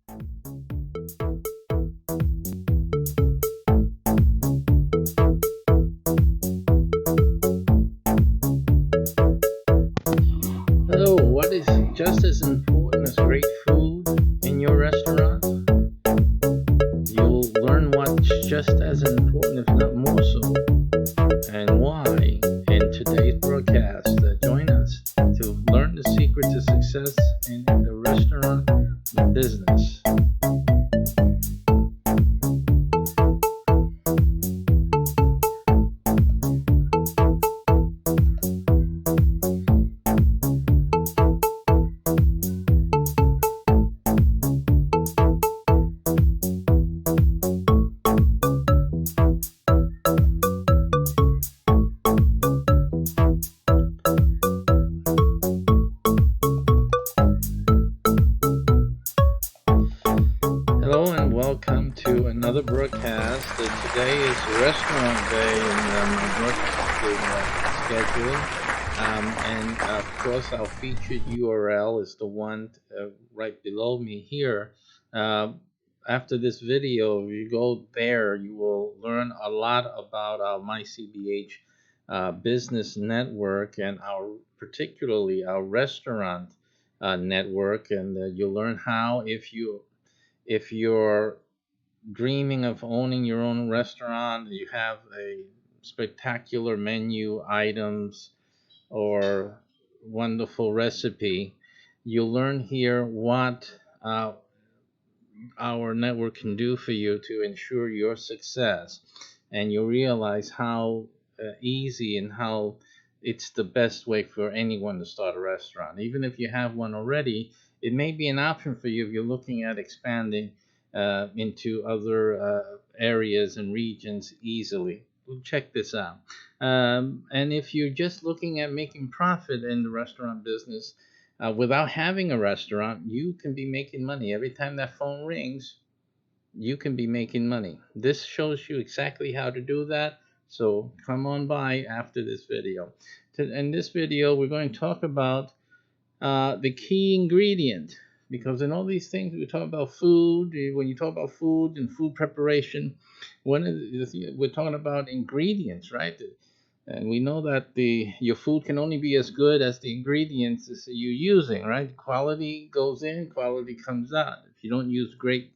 Hello, what is just as important as great food in your restaurant? You'll learn what's just as important, if not more so, and why in today's broadcast. Join us to learn the secret to success in the restaurant business. Hello and welcome to another broadcast. Today is restaurant day in my broadcasting schedule. And of course, our featured URL is the one right below me here. After this video, if you go there, you will learn a lot about our MyCBH business network and particularly our restaurant network. And you'll learn how if you're dreaming of owning your own restaurant, you have a spectacular menu items or wonderful recipe, you'll learn here what our network can do for you to ensure your success. And you'll realize how easy and how it's the best way for anyone to start a restaurant. Even if you have one already, it may be an option for you if you're looking at expanding into other areas and regions easily. Check this out. And if you're just looking at making profit in the restaurant business, without having a restaurant, you can be making money. Every time that phone rings, you can be making money. This shows you exactly how to do that. So come on by after this video. In this video, we're going to talk about the key ingredient, because in all these things we talk about food. When you talk about food and food preparation, we're talking about ingredients, right? And we know that your food can only be as good as the ingredients that you're using, right? Quality goes in, quality comes out. If you don't use great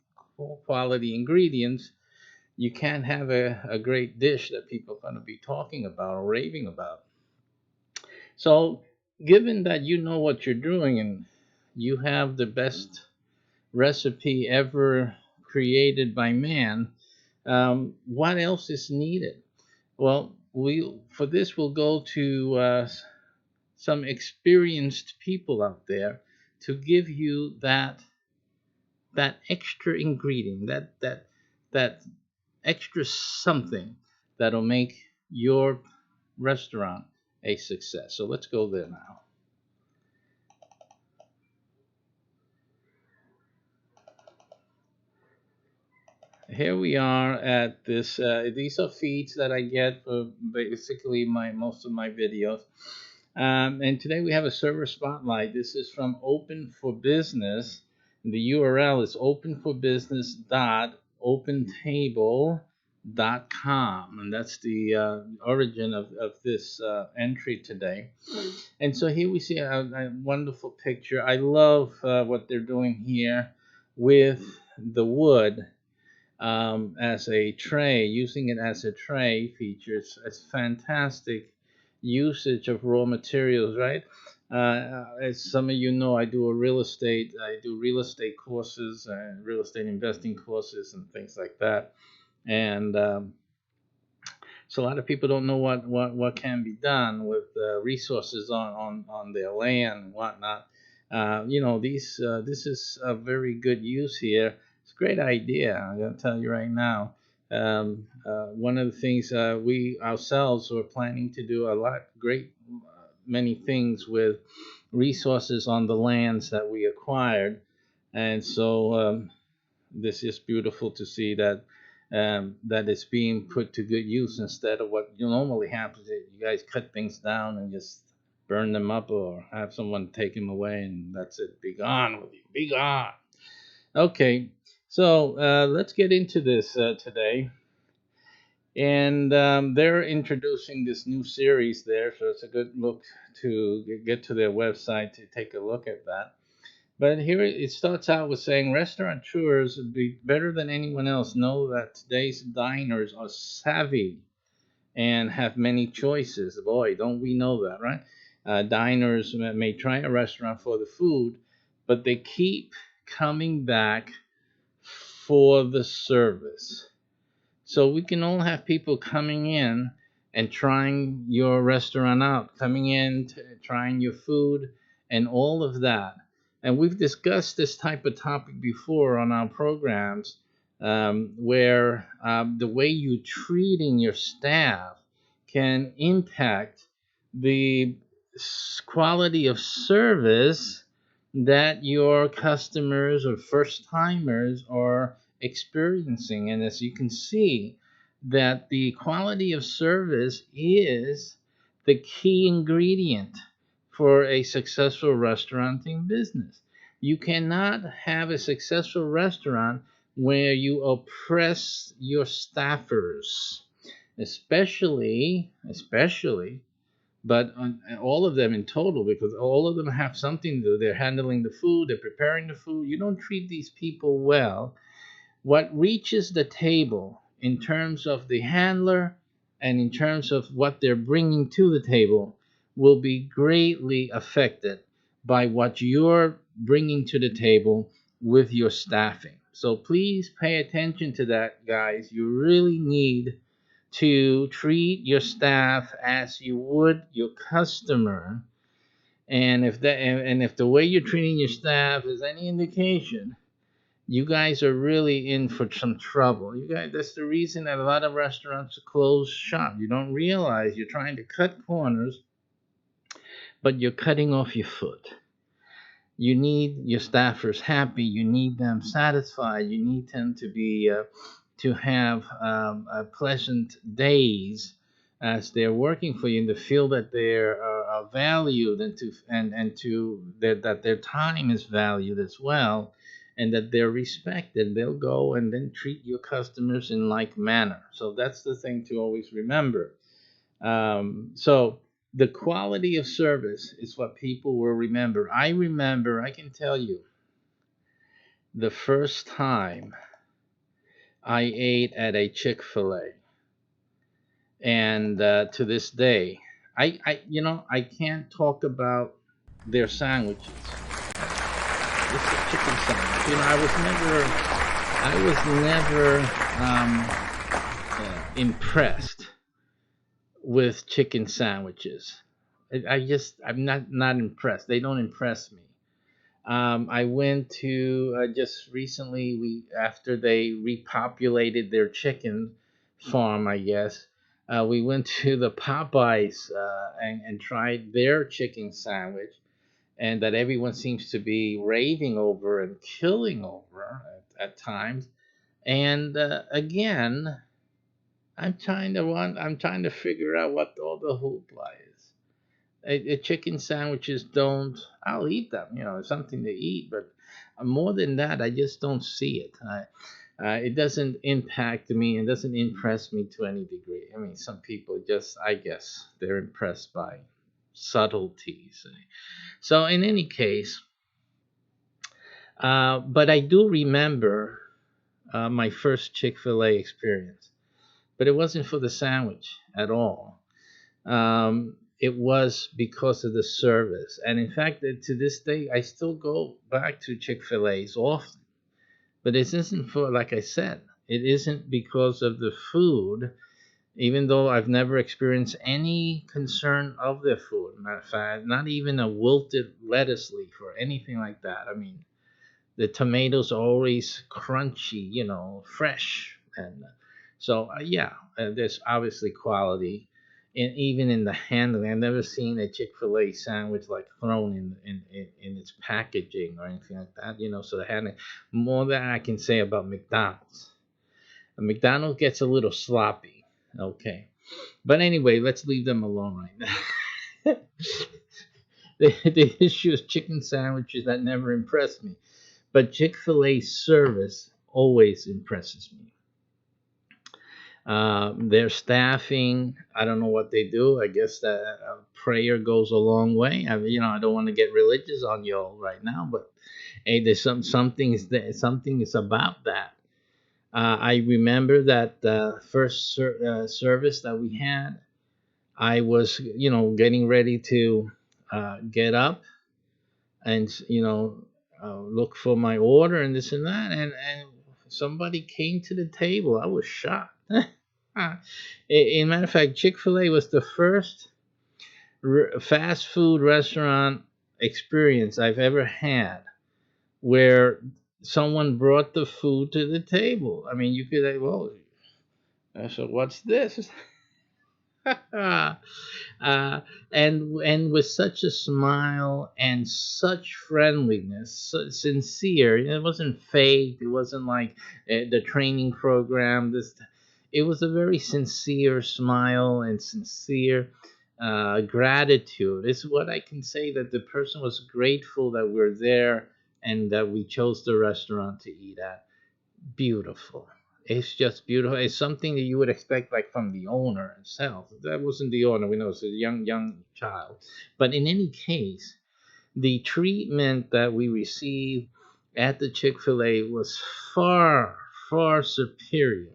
quality ingredients, you can't have a great dish that people are going to be talking about or raving about. So, given that you know what you're doing and you have the best recipe ever created by man, what else is needed? Well, for this we'll go to some experienced people out there to give you that extra ingredient, that extra something that'll make your restaurant a success. So let's go there now. Here we are at this. These are feeds that I get for basically most of my videos. And today we have a server spotlight. This is from Open for Business. The URL is openforbustable.opentable.com, and that's the origin of this entry today. And so here we see a wonderful picture. I love what they're doing here with the wood as a tray, using it as a tray features. It's fantastic usage of raw materials, right? As some of you know, I do real estate courses and real estate investing courses and things like that. And so a lot of people don't know what can be done with resources on their land and whatnot. This is a very good use here. It's a great idea. I'm going to tell you right now. One of the things we ourselves were planning to do many things with resources on the lands that we acquired, and so this is beautiful to see that that it's being put to good use instead of what normally happens. You guys cut things down and just burn them up or have someone take them away and that's it. Be gone with you. Be gone. Okay, so let's get into this today. And they're introducing this new series there, so it's a good look to get to their website to take a look at that. But here it starts out with saying restaurateurs would be better than anyone else know that today's diners are savvy and have many choices. Boy, don't we know that, right? Diners may try a restaurant for the food, but they keep coming back for the service. So we can all have people coming in and trying your restaurant out, coming in, trying your food, and all of that. And we've discussed this type of topic before on our programs, where the way you're treating your staff can impact the quality of service that your customers or first timers are experiencing. And as you can see, that the quality of service is the key ingredient for a successful restauranting business. You cannot have a successful restaurant where you oppress your staffers, especially, but on all of them in total, because all of them have something to do. They're handling the food, they're preparing the food. You don't treat these people well, what reaches the table in terms of the handler and in terms of what they're bringing to the table will be greatly affected by what you're bringing to the table with your staffing. So please pay attention to that, guys. You really need to treat your staff as you would your customer. And if the way you're treating your staff is any indication, you guys are really in for some trouble. You guys, that's the reason that a lot of restaurants close shop. You don't realize you're trying to cut corners, but you're cutting off your foot. You need your staffers happy. You need them satisfied. You need them to have pleasant days as they're working for you, and to feel that they're valued, that their time is valued as well, and that they're respected. They'll go and then treat your customers in like manner. So that's the thing to always remember. So the quality of service is what people will remember. I can tell you, the first time I ate at a Chick-fil-A, and to this day, I can't talk about their sandwiches. It's a chicken sandwich. I was never impressed with chicken sandwiches. I'm not impressed. They don't impress me. I went to just recently. We After they repopulated their chicken farm, I guess. We went to the Popeyes and tried their chicken sandwich, and that everyone seems to be raving over and killing over at times. And again, I'm trying to figure out what all the hoopla is. Chicken sandwiches don't. I'll eat them. It's something to eat, but more than that, I just don't see it. It doesn't impact me. It doesn't impress me to any degree. I mean, some people just, I guess, they're impressed by subtleties. So, in any case, but I do remember my first Chick-fil-A experience, but it wasn't for the sandwich at all. It was because of the service. And in fact, to this day, I still go back to Chick-fil-A's often. But it isn't for, like I said, it isn't because of the food, even though I've never experienced any concern of their food. Matter of fact, not even a wilted lettuce leaf or anything like that. I mean, the tomatoes are always crunchy, fresh. And so, yeah, there's obviously quality. And even in the handling, I've never seen a Chick-fil-A sandwich like thrown in its packaging or anything like that. So the handling, more than I can say about McDonald's. McDonald's gets a little sloppy. Okay. But anyway, let's leave them alone right now. The issue is chicken sandwiches that never impressed me. But Chick-fil-A service always impresses me. Their staffing, I don't know what they do. I guess that prayer goes a long way. I don't want to get religious on you all right now, but hey, there's something is about that. I remember that first service that we had. I was, getting ready to get up and, look for my order and this and that, and somebody came to the table. I was shocked. In matter of fact, Chick Fil A was the first fast food restaurant experience I've ever had where someone brought the food to the table. I mean, you could say, well, I said, what's this? uh, and with such a smile and such friendliness, so sincere. It wasn't fake. It wasn't like the training program. It was a very sincere smile and sincere gratitude. It's what I can say, that the person was grateful that we're there and that we chose the restaurant to eat at. Beautiful. It's just beautiful. It's something that you would expect, like from the owner himself. That wasn't the owner. We know it's a young child. But in any case, the treatment that we received at the Chick-fil-A was far, far superior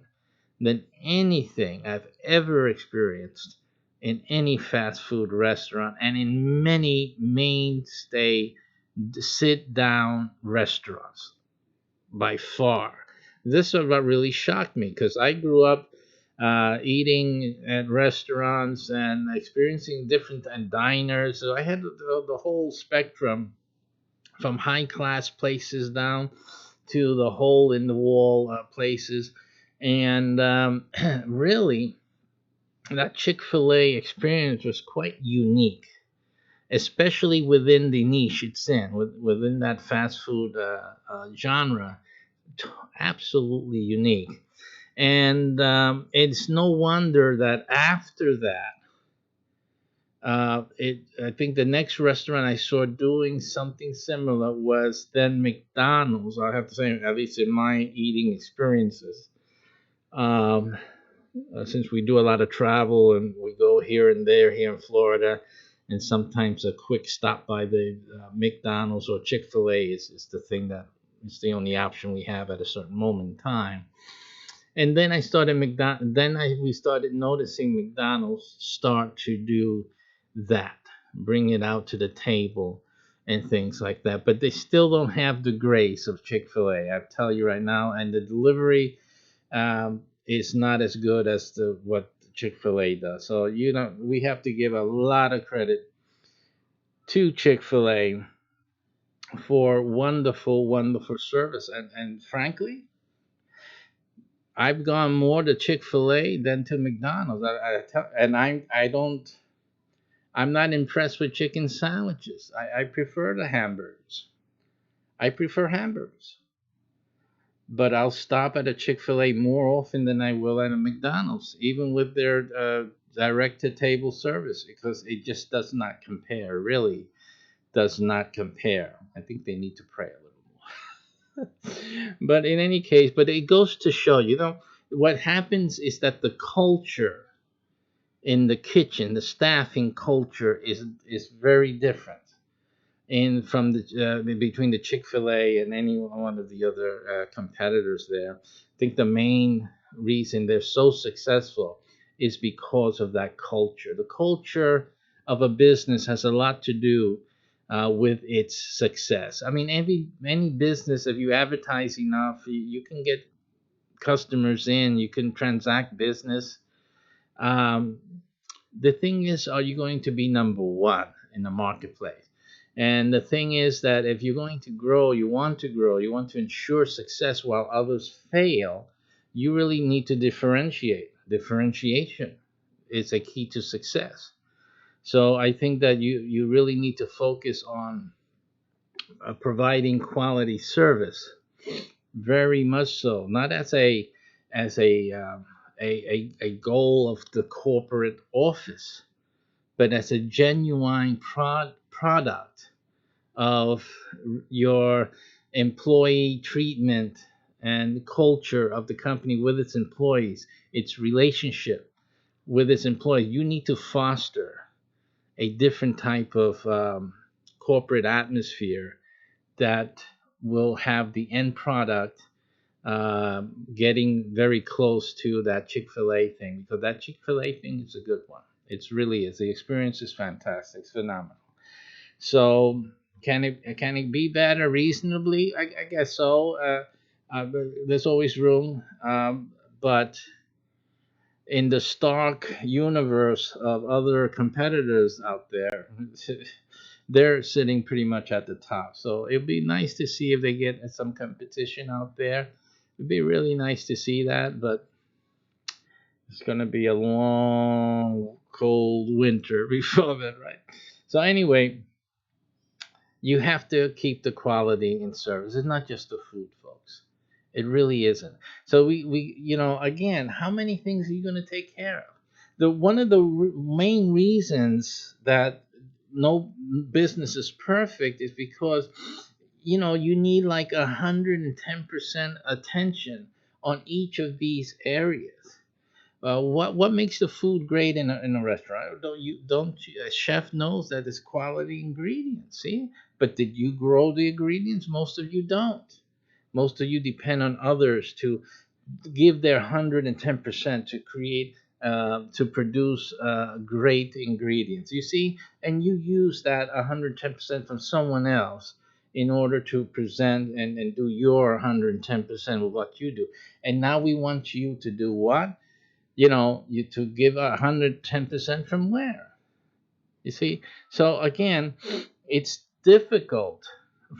than anything I've ever experienced in any fast food restaurant and in many mainstay sit down restaurants by far. This is what really shocked me, because I grew up eating at restaurants and experiencing different and diners. So I had the whole spectrum, from high class places down to the hole in the wall places. And really, that Chick fil A experience was quite unique, especially within the niche it's in, within that fast food genre. Absolutely unique. And it's no wonder that after that, I think the next restaurant I saw doing something similar was then McDonald's. I have to say, at least in my eating experiences, um, since we do a lot of travel and we go here and there here in Florida, and sometimes a quick stop by the McDonald's or Chick Fil A is the thing that is the only option we have at a certain moment in time. And then I started McDonald. We started noticing McDonald's start to do that, bring it out to the table, and things like that. But they still don't have the grace of Chick Fil A. I tell you right now, and the delivery is not as good as what Chick Fil A does. So we have to give a lot of credit to Chick Fil A for wonderful, wonderful service. And frankly, I've gone more to Chick Fil A than to McDonald's. I don't. I'm not impressed with chicken sandwiches. I prefer the hamburgers. I prefer hamburgers, but I'll stop at a Chick Fil A more often than I will at a McDonald's, even with their direct to table service, because it just does not compare. Really, does not compare. I think they need to pray a little more. But in any case, but it goes to show, what happens is that the culture in the kitchen, the staffing culture is very different in from the between the Chick-fil-A and any one of the other competitors there. I think the main reason they're so successful is because of that culture. The culture of a business has a lot to do with its success. I mean, any business, if you advertise enough, you can get customers in, you can transact business. Um, the thing is, are you going to be number one in the marketplace? And the thing is that if you're going to grow, you want to ensure success while others fail, you really need to differentiate. Differentiation is a key to success. So I think that you really need to focus on providing quality service, very much so, not as a goal of the corporate office, but as a genuine product of your employee treatment and culture of the company with its employees, its relationship with its employees. You need to foster a different type of corporate atmosphere that will have the end product getting very close to that Chick-fil-A thing, because that Chick-fil-A thing is a good one. It really is. The experience is fantastic. It's phenomenal. So can it be better reasonably? I guess so. There's always room, but in the stark universe of other competitors out there, they're sitting pretty much at the top. So it'd be nice to see if they get some competition out there. It'd be really nice to see that, but it's going to be a long, cold winter before that, right? So anyway, you have to keep the quality in service. It's not just the food, folks. It really isn't. So again, how many things are you going to take care of? The one of the main reasons that no business is perfect is because you need like 110% attention on each of these areas. What makes the food great in a restaurant? A chef knows that it's quality ingredients. See, but did you grow the ingredients? Most of you don't. Most of you depend on others to give their 110% to create to produce great ingredients. You see, and you use that 110% from someone else in order to present and do your 110% of what you do. And now we want you to do what? You to give 110% from where? You see? So again, it's difficult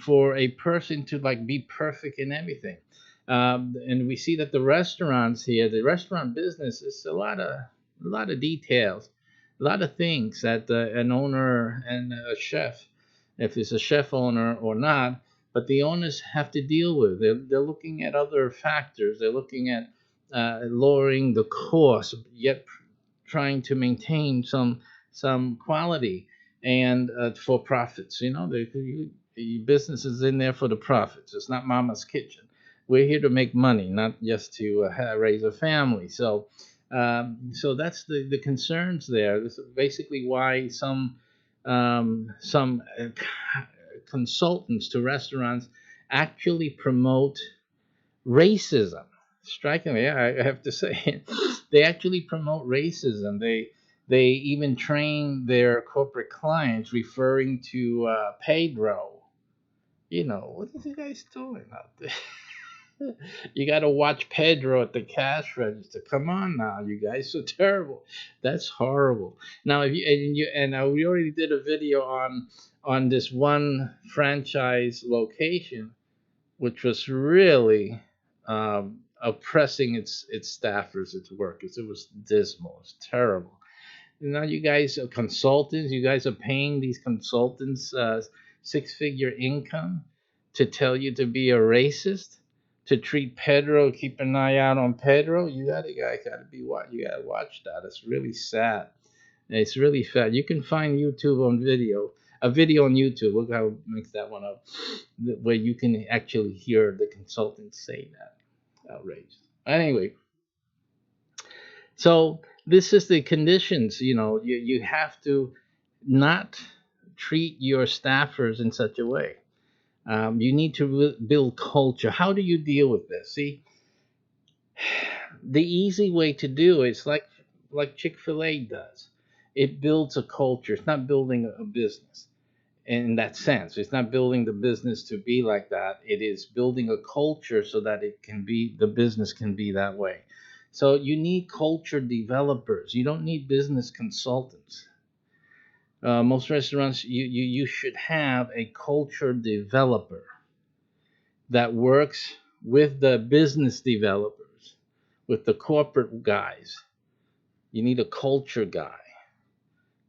for a person to like be perfect in everything. And we see that the restaurants here, the restaurant business is a lot of details, a lot of things that an owner and a chef, if it's a chef owner or not, but the owners have to deal with. They're looking at other factors. They're looking at lowering the cost, yet trying to maintain some quality and for profits. The business is in there for the profits. It's not mama's kitchen. We're here to make money, not just to raise a family. So that's the concerns there. This is basically why some consultants to restaurants actually promote racism. Strikingly, I have to say, they actually promote racism. They even train their corporate clients referring to Pedro. What are you guys doing out there? You got to watch Pedro at the cash register. Come on now, you guys are terrible. That's horrible. Now, if we already did a video on this one franchise location, which was really oppressing its staffers, its workers. It was dismal. It's terrible. Now you guys are consultants. You guys are paying these consultants six-figure income to tell you to be a racist, to treat Pedro, keep an eye out on Pedro. You gotta be what you gotta watch that. It's really sad. It's really sad. You can find YouTube on video. A video on YouTube. Look how it makes that one up, where you can actually hear the consultants say that. Outrageous. Anyway, so this is the conditions. You have to not treat your staffers in such a way. You need to build culture. How do you deal with this? See, the easy way to do it is like Chick-fil-A does. It builds a culture. It's not building a business in that sense. It's not building the business to be like that. It is building a culture so that the business can be that way. So you need culture developers. You don't need business consultants. Most restaurants, you should have a culture developer that works with the business developers, with the corporate guys. You need a culture guy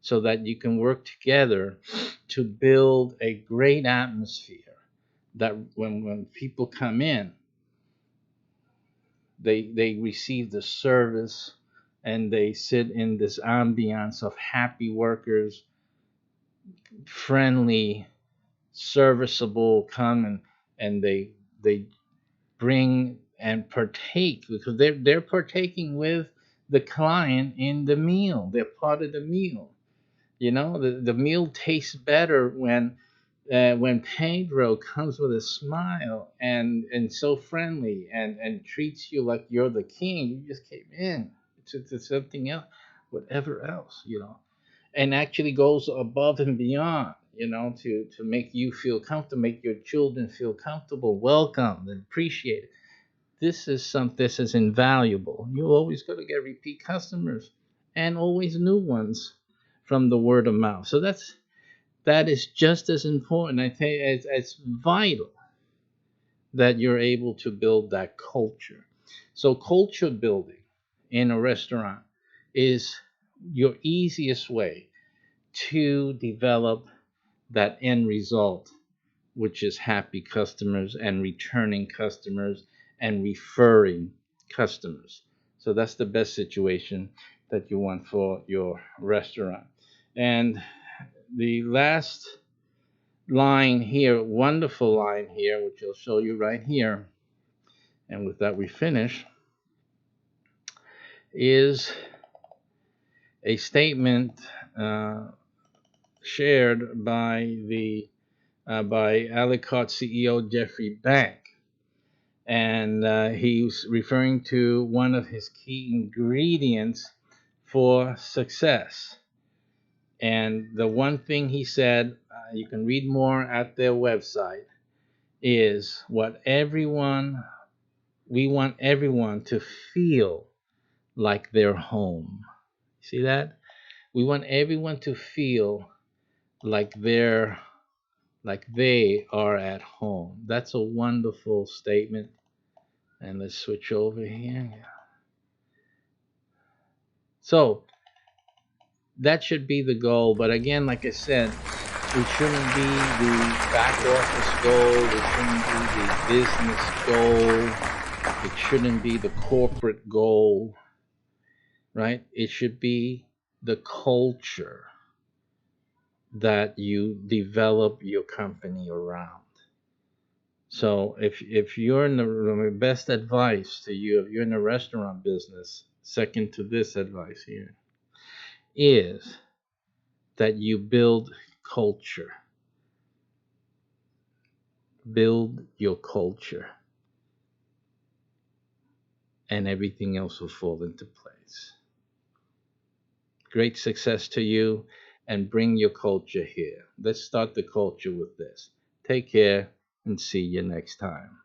so that you can work together to build a great atmosphere that when people come in, they receive the service and they sit in this ambiance of happy workers, friendly, serviceable, come and they bring and partake, because they're partaking with the client in the meal. They're part of the meal. The meal tastes better when Pedro comes with a smile and so friendly and treats you like you're the king. You just came in to something else, whatever else, and actually goes above and beyond, to make you feel comfortable, make your children feel comfortable, welcome, and appreciated. This is invaluable. You always got to get repeat customers, and always new ones from the word of mouth. So that is just as important. I think it's vital that you're able to build that culture. So culture building in a restaurant is your easiest way to develop that end result, which is happy customers and returning customers and referring customers. So that's the best situation that you want for your restaurant. And the last line here, wonderful line here, which I'll show you right here, and with that we finish, is a statement shared by Alicot CEO Jeffrey Bank, and he's referring to one of his key ingredients for success. And the one thing he said, you can read more at their website, is we want everyone to feel like they're home. See that? We want everyone to feel like they are at home. That's a wonderful statement. And let's switch over here. So that should be the goal. But again, like I said, it shouldn't be the back office goal. It shouldn't be the business goal. It shouldn't be the corporate goal, right? It should be the culture that you develop your company around. So if you're in the best advice to you, if you're in the restaurant business, second to this advice here, is that you build culture. Build your culture, and everything else will fall into place. Great success to you, and bring your culture here. Let's start the culture with this. Take care, and see you next time.